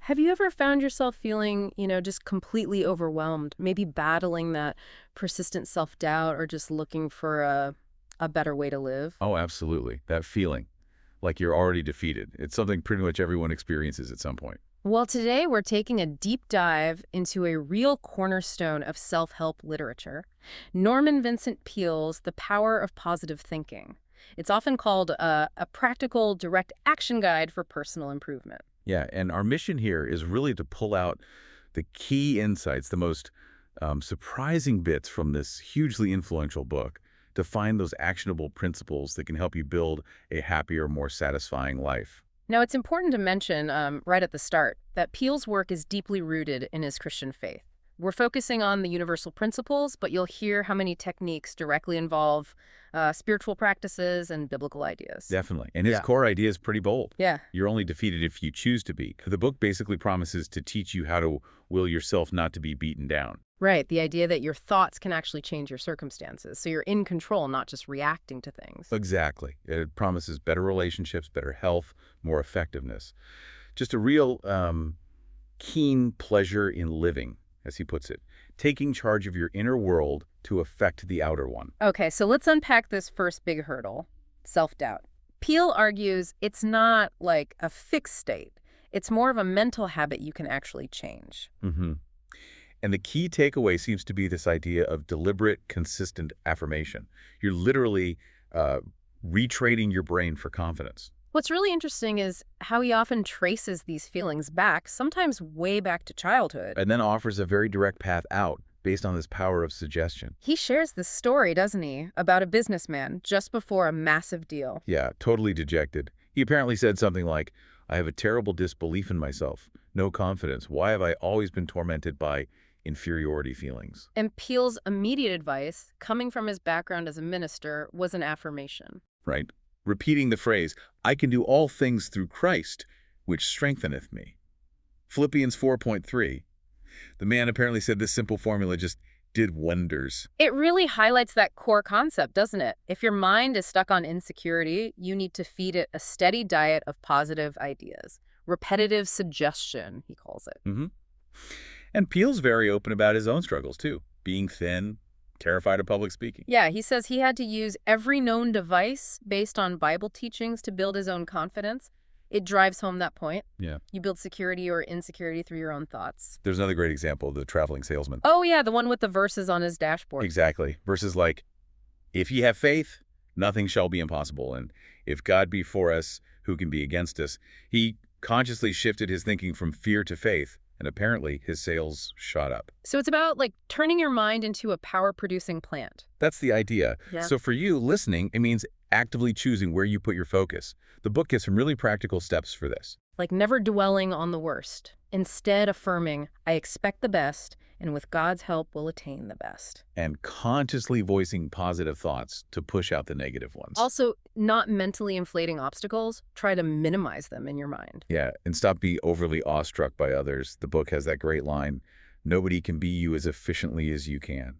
Have you ever found yourself feeling, just completely overwhelmed, maybe battling that persistent self-doubt or just looking for a better way to live? Oh, absolutely. That feeling, like you're already defeated. It's something pretty much everyone experiences at some point. Well, today we're taking a deep dive into a real cornerstone of self-help literature, Norman Vincent Peale's The Power of Positive Thinking. It's often called a practical, direct action guide for personal improvement. Yeah, and our mission here is really to pull out the key insights, the most surprising bits from this hugely influential book to find those actionable principles that can help you build a happier, more satisfying life. Now, it's important to mention right at the start that Peele's work is deeply rooted in his Christian faith. We're focusing on the universal principles, but you'll hear how many techniques directly involve spiritual practices and biblical ideas. Definitely. And his Yeah. core idea is pretty bold. Yeah, You're only defeated if you choose to be. The book basically promises to teach you how to will yourself not to be beaten down. right. The idea that your thoughts can actually change your circumstances. So you're in control, not just reacting to things. Exactly. It promises better relationships, better health, more effectiveness. Just a real keen pleasure in living, as he puts it, taking charge of your inner world to affect the outer one. Okay, so let's unpack this first big hurdle, self-doubt. Peele argues it's not like a fixed state. It's more of a mental habit you can actually change. hmm And the key takeaway seems to be this idea of deliberate, consistent affirmation. You're literally uh, retraining your brain for confidence. What's really interesting is how he often traces these feelings back, sometimes way back to childhood. And then offers a very direct path out based on this power of suggestion. He shares this story, doesn't he, about a businessman just before a massive deal. Yeah, totally dejected. He apparently said something like, I have a terrible disbelief in myself, no confidence. Why have I always been tormented by inferiority feelings? And Peele's immediate advice, coming from his background as a minister, was an affirmation. Right? Repeating the phrase, I can do all things through Christ, which strengtheneth me. Philippians 4.3. The man apparently said this simple formula just did wonders. It really highlights that core concept, doesn't it? If your mind is stuck on insecurity, you need to feed it a steady diet of positive ideas. Repetitive suggestion, he calls it. And Peele's very open about his own struggles, too. Being thin, terrified of public speaking. Yeah, he says he had to use every known device based on Bible teachings to build his own confidence. It drives home that point. Yeah. You build security or insecurity through your own thoughts. There's another great example, the traveling salesman. Oh, yeah, the one with the verses on his dashboard. Exactly. Verses like, if ye have faith, nothing shall be impossible. And if God be for us, who can be against us? He consciously shifted his thinking from fear to faith, and apparently his sales shot up. So it's about like turning your mind into a power-producing plant. That's the idea. Yeah. So for you, listening, it means actively choosing where you put your focus. The book gives some really practical steps for this. Like never dwelling on the worst. Instead affirming, I expect the best, and with God's help, we'll attain the best. And consciously voicing positive thoughts to push out the negative ones. Also, not mentally inflating obstacles. Try to minimize them in your mind. Yeah, and stop being overly awestruck by others. The book has that great line, nobody can be you as efficiently as you can.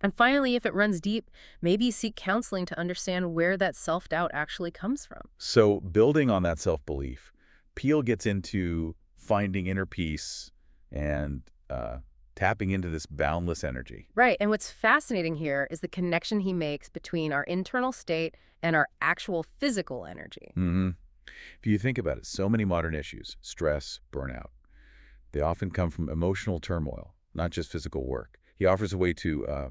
And finally, if it runs deep, maybe seek counseling to understand where that self-doubt actually comes from. So building on that self-belief, Peele gets into finding inner peace and tapping into this boundless energy. Right, and what's fascinating here is the connection he makes between our internal state and our actual physical energy. If you think about it, so many modern issues, stress, burnout, they often come from emotional turmoil, not just physical work. He offers a way to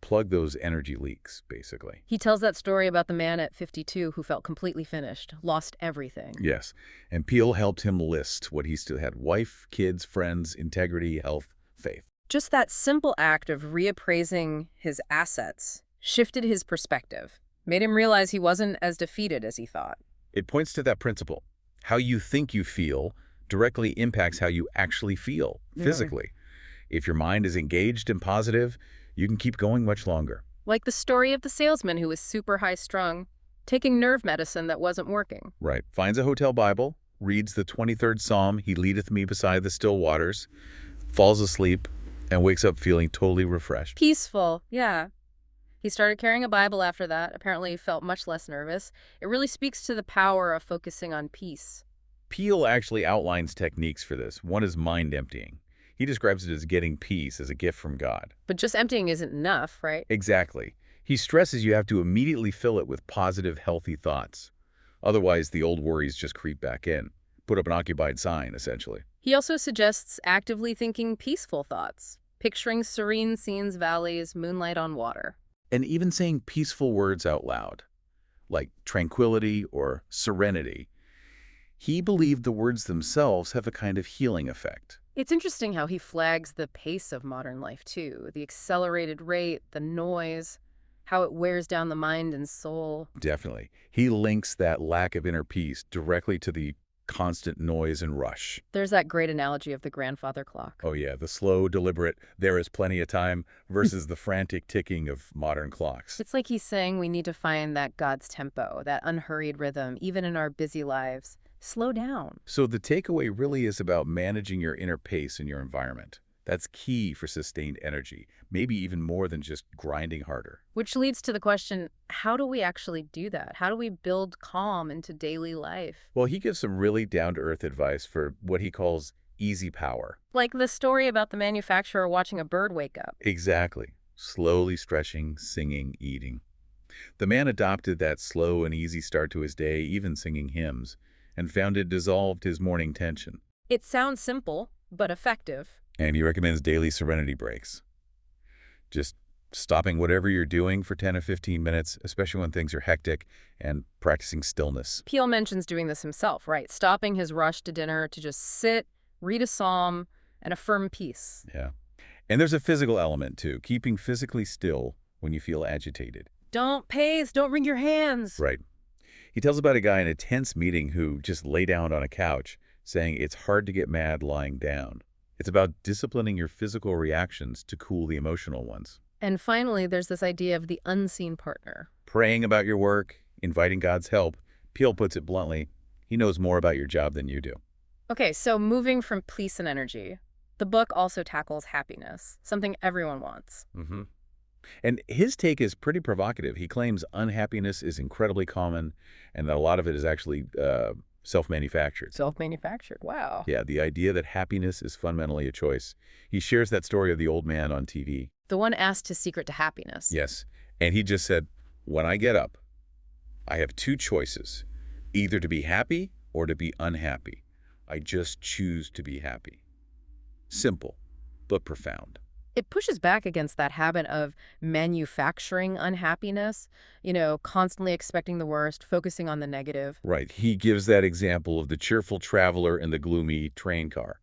plug those energy leaks, basically. He tells that story about the man at 52 who felt completely finished, lost everything. Yes, and Peele helped him list what he still had: wife, kids, friends, integrity, health, faith. Just that simple act of reappraising his assets shifted his perspective, made him realize he wasn't as defeated as he thought. It points to that principle. How you think you feel directly impacts how you actually feel physically. If your mind is engaged and positive, you can keep going much longer. Like the story of the salesman who was super high-strung, taking nerve medicine that wasn't working. Right. Finds a hotel Bible, reads the 23rd Psalm, He leadeth me beside the still waters, falls asleep, and wakes up feeling totally refreshed. Peaceful, yeah. He started carrying a Bible after that. Apparently he felt much less nervous. It really speaks to the power of focusing on peace. Peel actually outlines techniques for this. One is mind emptying. He describes it as getting peace as a gift from God. But just emptying isn't enough, right? Exactly. He stresses you have to immediately fill it with positive, healthy thoughts. Otherwise, the old worries just creep back in. Put up an occupied sign, essentially. He also suggests actively thinking peaceful thoughts, picturing serene scenes, valleys, moonlight on water. And even saying peaceful words out loud, like tranquility or serenity. He believed the words themselves have a kind of healing effect. It's interesting how he flags the pace of modern life, too. The accelerated rate, the noise, how it wears down the mind and soul. Definitely. He links that lack of inner peace directly to the constant noise and rush. There's that great analogy of the grandfather clock. Oh yeah, the slow, deliberate, there is plenty of time versus the frantic ticking of modern clocks. It's like he's saying we need to find that God's tempo, that unhurried rhythm, even in our busy lives. Slow down. So the takeaway really is about managing your inner pace in your environment. That's key for sustained energy, maybe even more than just grinding harder. Which leads to the question, how do we actually do that? How do we build calm into daily life? Well, he gives some really down-to-earth advice for what he calls easy power. Like the story about the manufacturer watching a bird wake up. Exactly. Slowly stretching, singing, eating. The man adopted that slow and easy start to his day, even singing hymns, and found it dissolved his morning tension. It sounds simple, but effective. And he recommends daily serenity breaks. Just stopping whatever you're doing for 10 or 15 minutes, especially when things are hectic, and practicing stillness. Peel mentions doing this himself, right? Stopping his rush to dinner to just sit, read a psalm, and affirm peace. Yeah. And there's a physical element, too, keeping physically still when you feel agitated. Don't pace, don't wring your hands. Right. He tells about a guy in a tense meeting who just lay down on a couch, saying it's hard to get mad lying down. It's about disciplining your physical reactions to cool the emotional ones. And finally, there's this idea of the unseen partner. Praying about your work, inviting God's help. Peel puts it bluntly, he knows more about your job than you do. Okay, so moving from peace and energy, the book also tackles happiness, something everyone wants. Mm-hmm. And his take is pretty provocative. He claims unhappiness is incredibly common and that a lot of it is actually self-manufactured. Self-manufactured, wow. Yeah, the idea that happiness is fundamentally a choice. He shares that story of the old man on TV. The one asked his secret to happiness. Yes, and he just said, when I get up, I have two choices, either to be happy or to be unhappy. I just choose to be happy. Simple, but profound. It pushes back against that habit of manufacturing unhappiness, constantly expecting the worst, focusing on the negative. Right. He gives that example of the cheerful traveler in the gloomy train car.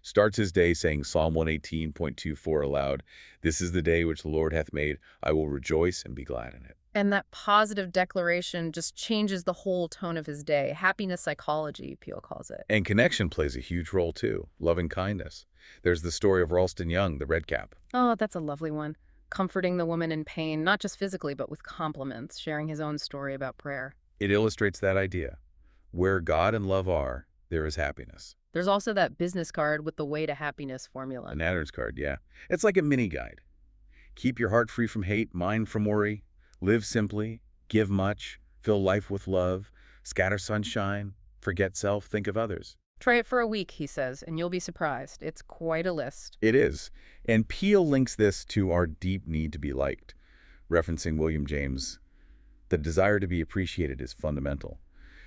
Starts his day saying Psalm 118.24 aloud, "This is the day which the Lord hath made. I will rejoice and be glad in it." And that positive declaration just changes the whole tone of his day. Happiness psychology, Peel calls it. And connection plays a huge role too. Loving kindness. There's the story of Ralston Young, the red cap. Oh, that's a lovely one. Comforting the woman in pain, not just physically, but with compliments, sharing his own story about prayer. It illustrates that idea. Where God and love are, there is happiness. There's also that business card with the way to happiness formula. A Natter's card, yeah. It's like a mini guide. Keep your heart free from hate, mind from worry. Live simply, give much, fill life with love, scatter sunshine, forget self, think of others. Try it for a week, he says, and you'll be surprised. It's quite a list. It is. And Peel links this to our deep need to be liked. Referencing William James, the desire to be appreciated is fundamental.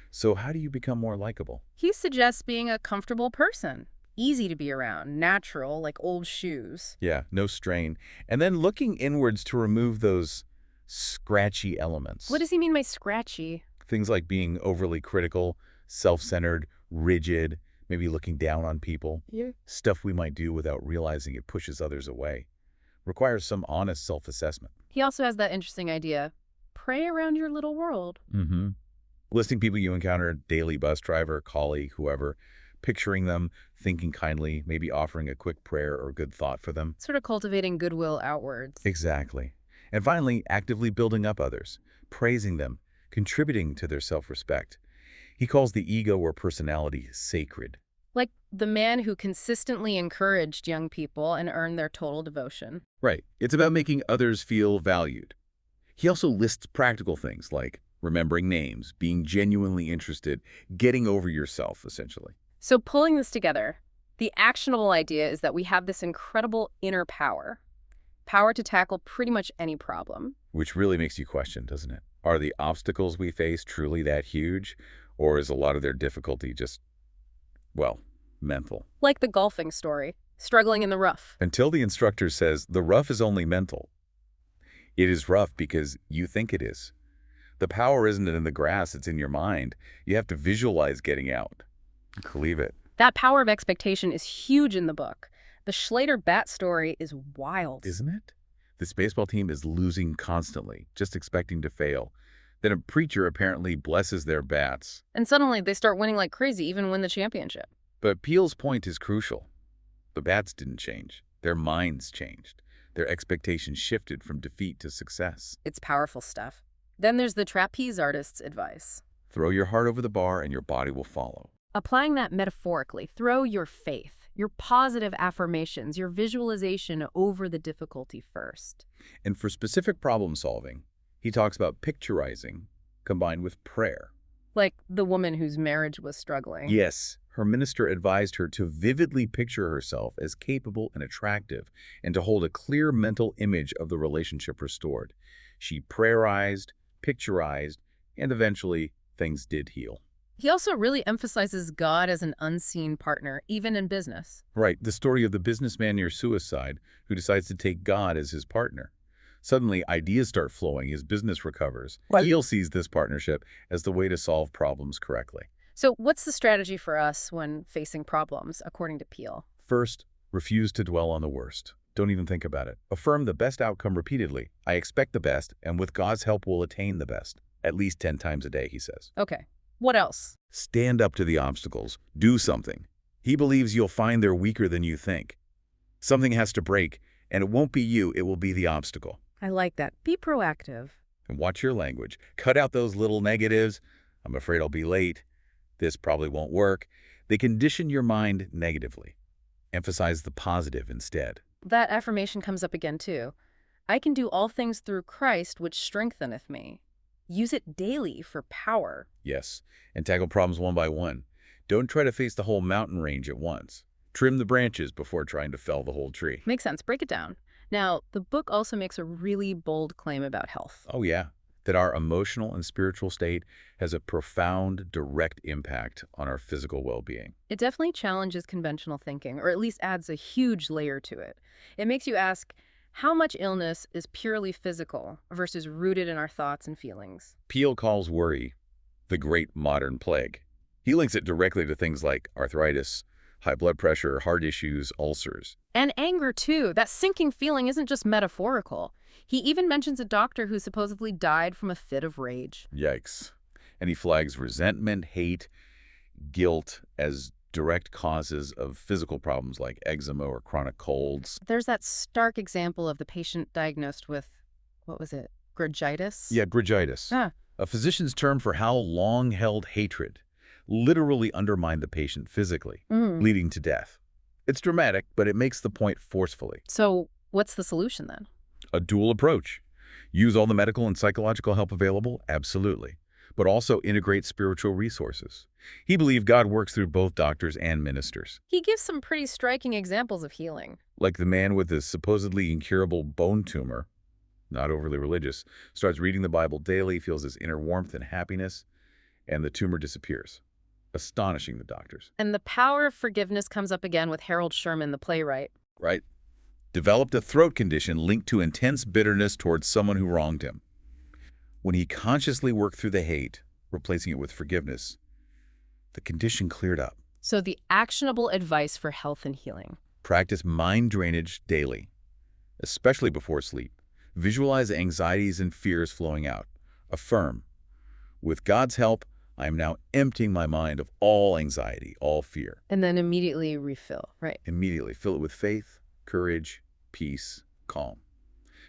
So how do you become more likable? He suggests being a comfortable person, easy to be around, natural, like old shoes. Yeah, no strain. And then looking inwards to remove those scratchy elements. What does he mean by scratchy? Things like being overly critical, self-centered, rigid, maybe looking down on people. Yeah. Stuff we might do without realizing it pushes others away. Requires some honest self-assessment. He also has that interesting idea. Pray around your little world. Mm-hmm. Listing people you encounter, daily bus driver, colleague, whoever, picturing them, thinking kindly, maybe offering a quick prayer or good thought for them. Sort of cultivating goodwill outwards. Exactly. And finally, actively building up others, praising them, contributing to their self-respect. He calls the ego or personality sacred. Like the man who consistently encouraged young people and earned their total devotion. Right. It's about making others feel valued. He also lists practical things like remembering names, being genuinely interested, getting over yourself, essentially. So pulling this together, the actionable idea is that we have this incredible inner power to tackle pretty much any problem. Which really makes you question, doesn't it? Are the obstacles we face truly that huge? Or is a lot of their difficulty just, well, mental? Like the golfing story, struggling in the rough. Until the instructor says the rough is only mental. It is rough because you think it is. The power isn't in the grass, it's in your mind. You have to visualize getting out. Believe it. That power of expectation is huge in the book. The Schlater bat story is wild. Isn't it? This baseball team is losing constantly, just expecting to fail. Then a preacher apparently blesses their bats. And suddenly they start winning like crazy, even win the championship. But Peele's point is crucial. The bats didn't change. Their minds changed. Their expectations shifted from defeat to success. It's powerful stuff. Then there's the trapeze artist's advice. Throw your heart over the bar and your body will follow. Applying that metaphorically, throw your faith, your positive affirmations, your visualization over the difficulty first. And for specific problem solving, he talks about picturizing combined with prayer. Like the woman whose marriage was struggling. Yes, her minister advised her to vividly picture herself as capable and attractive and to hold a clear mental image of the relationship restored. She prayerized, picturized, and eventually things did heal. He also really emphasizes God as an unseen partner, even in business. Right, the story of the businessman near suicide who decides to take God as his partner. Suddenly, ideas start flowing, his business recovers. Right. Peele sees this partnership as the way to solve problems correctly. So what's the strategy for us when facing problems, according to Peele? First, refuse to dwell on the worst. Don't even think about it. Affirm the best outcome repeatedly. I expect the best, and with God's help, we'll attain the best. At least 10 times a day, he says. Okay. What else? Stand up to the obstacles. Do something. He believes you'll find they're weaker than you think. Something has to break, and it won't be you, it will be the obstacle. I like that. Be proactive. And watch your language. Cut out those little negatives. I'm afraid I'll be late. This probably won't work. They condition your mind negatively. Emphasize the positive instead. That affirmation comes up again, too. I can do all things through Christ, which strengtheneth me. Use it daily for power. Yes, and tackle problems one by one. Don't try to face the whole mountain range at once. Trim the branches before trying to fell the whole tree. Makes sense. Break it down. Now, the book also makes a really bold claim about health. Oh yeah, that our emotional and spiritual state has a profound, direct impact on our physical well-being. It definitely challenges conventional thinking, or at least adds a huge layer to it. It makes you ask, how much illness is purely physical versus rooted in our thoughts and feelings? Peele calls worry the great modern plague. He links it directly to things like arthritis, high blood pressure, heart issues, ulcers. And anger, too. That sinking feeling isn't just metaphorical. He even mentions a doctor who supposedly died from a fit of rage. Yikes. And he flags resentment, hate, guilt as direct causes of physical problems like eczema or chronic colds. There's that stark example of the patient diagnosed with, what was it, gridgitis? Yeah, gridgitis. Ah. A physician's term for how long-held hatred literally undermined the patient physically, leading to death. It's dramatic, but it makes the point forcefully. So what's the solution then? A dual approach. Use all the medical and psychological help available? Absolutely. But also integrate spiritual resources. He believed God works through both doctors and ministers. He gives some pretty striking examples of healing. Like the man with this supposedly incurable bone tumor, not overly religious, starts reading the Bible daily, feels this inner warmth and happiness, and the tumor disappears, astonishing the doctors. And the power of forgiveness comes up again with Harold Sherman, the playwright. Right? Developed a throat condition linked to intense bitterness towards someone who wronged him. When he consciously worked through the hate, replacing it with forgiveness, the condition cleared up. So the actionable advice for health and healing. Practice mind drainage daily, especially before sleep. Visualize anxieties and fears flowing out. Affirm, with God's help, I am now emptying my mind of all anxiety, all fear. And then immediately refill, right? Immediately fill it with faith, courage, peace, calm.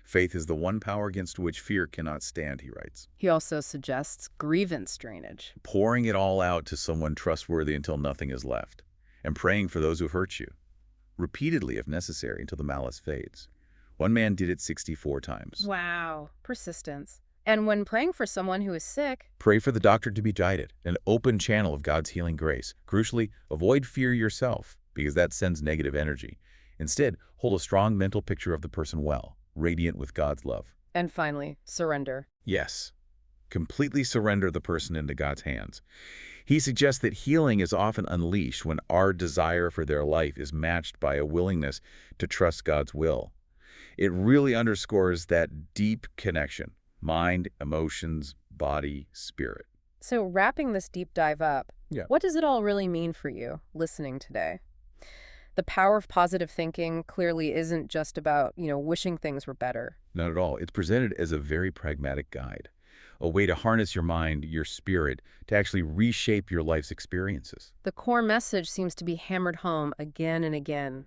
Faith is the one power against which fear cannot stand, he writes. He also suggests grievance drainage. Pouring it all out to someone trustworthy until nothing is left, and praying for those who hurt you, repeatedly if necessary until the malice fades. One man did it 64 times. Wow. Persistence. And when praying for someone who is sick, Pray for the doctor to be guided, an open channel of God's healing grace. Crucially, avoid fear yourself, because that sends negative energy. Instead, hold a strong mental picture of the person well, radiant with God's love. and finally, surrender. Yes, completely surrender the person into God's hands. He suggests that healing is often unleashed when our desire for their life is matched by a willingness to trust God's will. It really underscores that deep connection, mind, emotions, body, spirit. So, wrapping this deep dive up, Yeah. what does it all really mean for you listening today? The power of positive thinking clearly isn't just about, wishing things were better. Not at all. It's presented as a very pragmatic guide, a way to harness your mind, your spirit, to actually reshape your life's experiences. The core message seems to be hammered home again and again.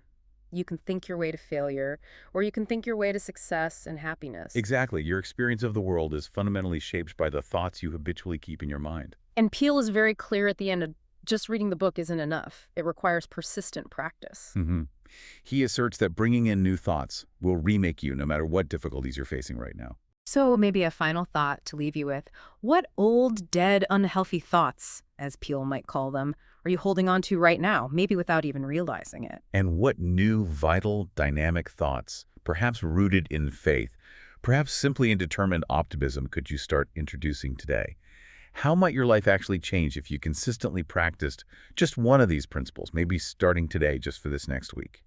You can think your way to failure, or you can think your way to success and happiness. Exactly. Your experience of the world is fundamentally shaped by the thoughts you habitually keep in your mind. And Peele is very clear at the end of just reading the book isn't enough. It requires persistent practice. He asserts that bringing in new thoughts will remake you no matter what difficulties you're facing right now. So maybe a final thought to leave you with. What old, dead, unhealthy thoughts, as Peele might call them, are you holding on to right now, maybe without even realizing it? And what new, vital, dynamic thoughts, perhaps rooted in faith, perhaps simply in determined optimism, could you start introducing today? How might your life actually change if you consistently practiced just one of these principles, maybe starting today just for this next week?